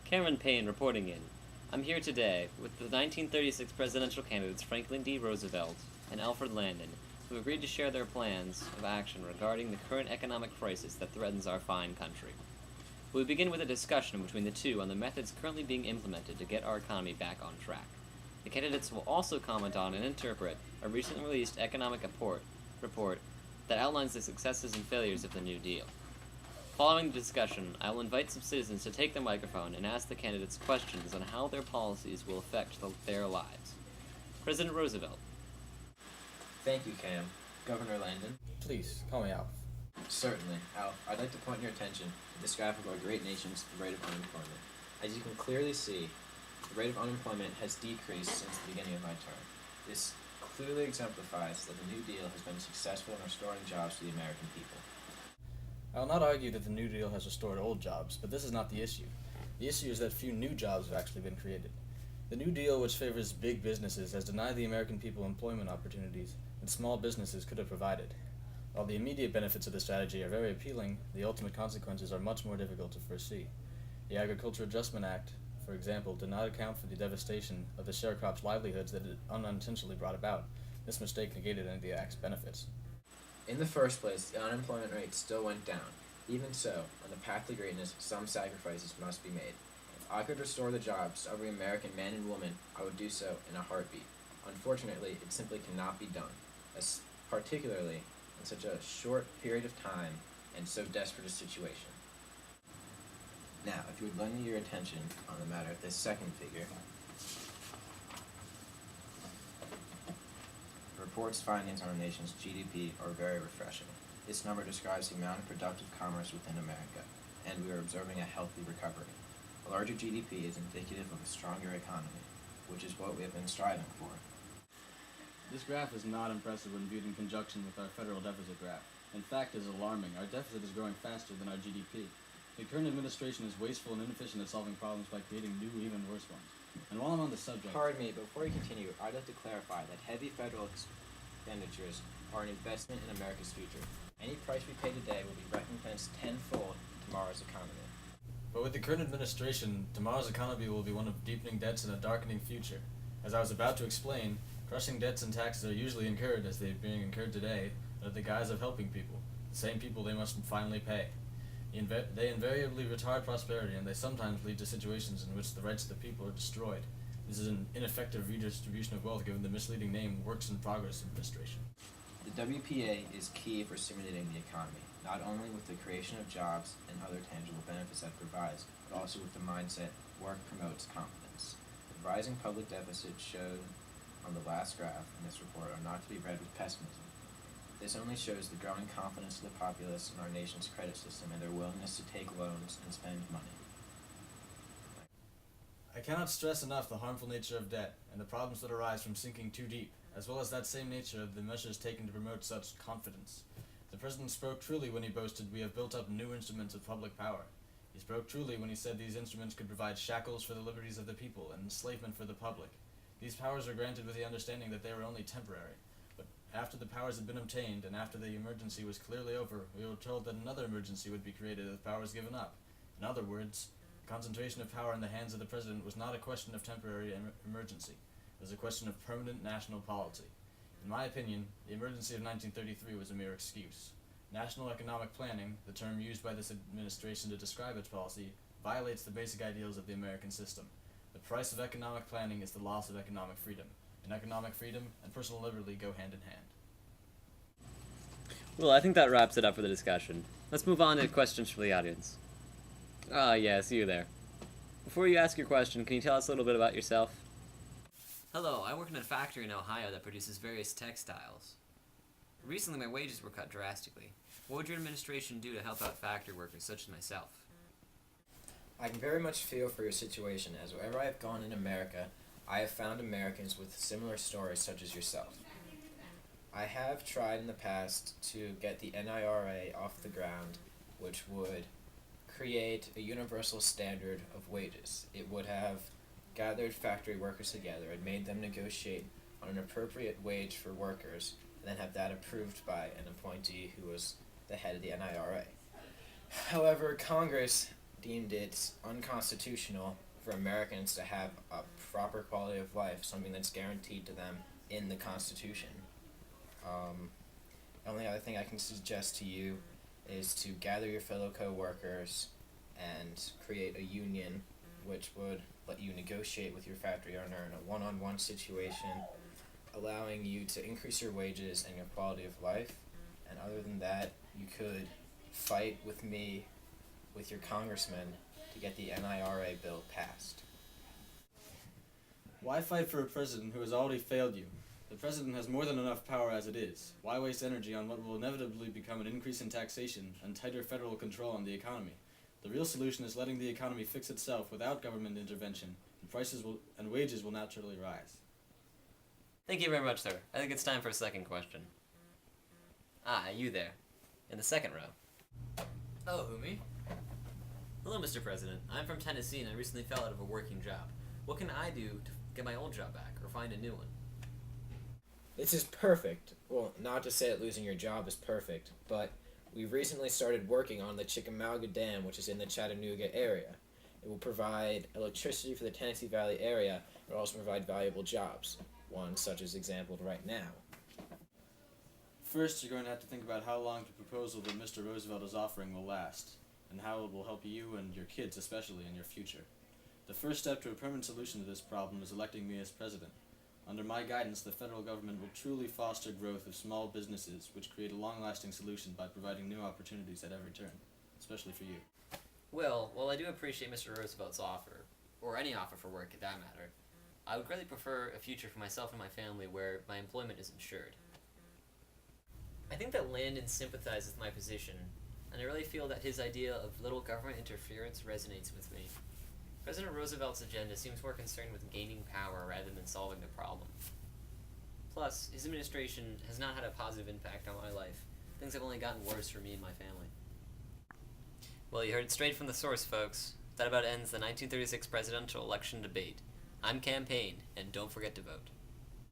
Cameron Payne reporting in. I'm here today with the 1936 presidential candidates Franklin D. Roosevelt and Alfred Landon, who agreed to share their plans of action regarding the current economic crisis that threatens our fine country. We begin with a discussion between the two on the methods currently being implemented to get our economy back on track. The candidates will also comment on and interpret a recently released economic report that outlines the successes and failures of the New Deal. Following the discussion, I will invite some citizens to take the microphone and ask the candidates questions on how their policies will affect their lives. President Roosevelt. Thank you, Cam. Governor Landon. Please, call me Alf. Certainly. Alf, I'd like to point your attention to this graph of our great nation's rate of unemployment. As you can clearly see, the rate of unemployment has decreased since the beginning of my term. This clearly exemplifies that the New Deal has been successful in restoring jobs to the American people. I will not argue that the New Deal has restored old jobs, but this is not the issue. The issue is that few new jobs have actually been created. The New Deal, which favors big businesses, has denied the American people employment opportunities that small businesses could have provided. While the immediate benefits of the strategy are very appealing, the ultimate consequences are much more difficult to foresee. The Agriculture Adjustment Act, for example, did not account for the devastation of the sharecrops' livelihoods that it unintentionally brought about. This mistake negated any of the Act's benefits. In the first place, the unemployment rate still went down. Even so, on the path to greatness, some sacrifices must be made. If I could restore the jobs to every American man and woman, I would do so in a heartbeat. Unfortunately, it simply cannot be done, particularly in such a short period of time and so desperate a situation. Now, if you would lend me your attention on the matter of this second figure, the report's findings on our nation's GDP are very refreshing. This number describes the amount of productive commerce within America, and we are observing a healthy recovery. A larger GDP is indicative of a stronger economy, which is what we have been striving for. This graph is not impressive when viewed in conjunction with our federal deficit graph. In fact, it is alarming. Our deficit is growing faster than our GDP. The current administration is wasteful and inefficient at solving problems by creating new, even worse ones. And while I'm on the subject... Pardon me, but before you continue, I'd like to clarify that heavy federal expenditures are an investment in America's future. Any price we pay today will be recompensed tenfold in tomorrow's economy. But with the current administration, tomorrow's economy will be one of deepening debts and a darkening future. As I was about to explain, crushing debts and taxes are usually incurred, as they are being incurred today, under the guise of helping people, the same people they must finally pay. They invariably retard prosperity, and they sometimes lead to situations in which the rights of the people are destroyed. This is an ineffective redistribution of wealth given the misleading name Works in Progress Administration. The WPA is key for stimulating the economy, not only with the creation of jobs and other tangible benefits that it provides, but also with the mindset work promotes confidence. The rising public deficits shown on the last graph in this report are not to be read with pessimism. This only shows the growing confidence of the populace in our nation's credit system and their willingness to take loans and spend money. I cannot stress enough the harmful nature of debt and the problems that arise from sinking too deep, as well as that same nature of the measures taken to promote such confidence. The President spoke truly when he boasted, "We have built up new instruments of public power." He spoke truly when he said these instruments could provide shackles for the liberties of the people and enslavement for the public. These powers are granted with the understanding that they were only temporary. But after the powers had been obtained, and after the emergency was clearly over, we were told that another emergency would be created if the powers given up. In other words, the concentration of power in the hands of the President was not a question of temporary emergency. It was a question of permanent national policy. In my opinion, the emergency of 1933 was a mere excuse. National economic planning, the term used by this administration to describe its policy, violates the basic ideals of the American system. The price of economic planning is the loss of economic freedom, and economic freedom and personal liberty go hand in hand. Well, I think that wraps it up for the discussion. Let's move on to questions from the audience. Yes, you there. Before you ask your question, can you tell us a little bit about yourself? Hello, I work in a factory in Ohio that produces various textiles. Recently, my wages were cut drastically. What would your administration do to help out factory workers such as myself? I can very much feel for your situation, as wherever I have gone in America, I have found Americans with similar stories such as yourself. I have tried in the past to get the NIRA off the ground, which would create a universal standard of wages. It would have gathered factory workers together and made them negotiate on an appropriate wage for workers, and then have that approved by an appointee who was the head of the NIRA. However, Congress deemed it unconstitutional for Americans to have a proper quality of life, something that's guaranteed to them in the Constitution. The only other thing I can suggest to you is to gather your fellow co-workers and create a union which would let you negotiate with your factory owner in a one-on-one situation, allowing you to increase your wages and your quality of life. And other than that, you could fight with me, with your congressman, to get the NIRA bill passed. Why fight for a president who has already failed you? The president has more than enough power as it is. Why waste energy on what will inevitably become an increase in taxation and tighter federal control on the economy? The real solution is letting the economy fix itself without government intervention, and wages will naturally rise. Thank you very much, sir. I think it's time for a second question. Ah, you there. In the second row. Oh, who, me? Hello, Mr. President. I'm from Tennessee and I recently fell out of a working job. What can I do to get my old job back or find a new one? This is perfect. Well, not to say that losing your job is perfect, but we recently started working on the Chickamauga Dam, which is in the Chattanooga area. It will provide electricity for the Tennessee Valley area. It will also provide valuable jobs, one such as exampled right now. First, you're going to have to think about how long the proposal that Mr. Roosevelt is offering will last, and how it will help you and your kids especially in your future. The first step to a permanent solution to this problem is electing me as president. Under my guidance, the federal government will truly foster growth of small businesses, which create a long-lasting solution by providing new opportunities at every turn, especially for you. Well, while I do appreciate Mr. Roosevelt's offer, or any offer for work at that matter, I would greatly prefer a future for myself and my family where my employment is ensured. I think that Landon sympathizes with my position, and I really feel that his idea of little government interference resonates with me. President Roosevelt's agenda seems more concerned with gaining power rather than solving the problem. Plus, his administration has not had a positive impact on my life. Things have only gotten worse for me and my family. Well, you heard it straight from the source, folks. That about ends the 1936 presidential election debate. I'm campaigned, and don't forget to vote.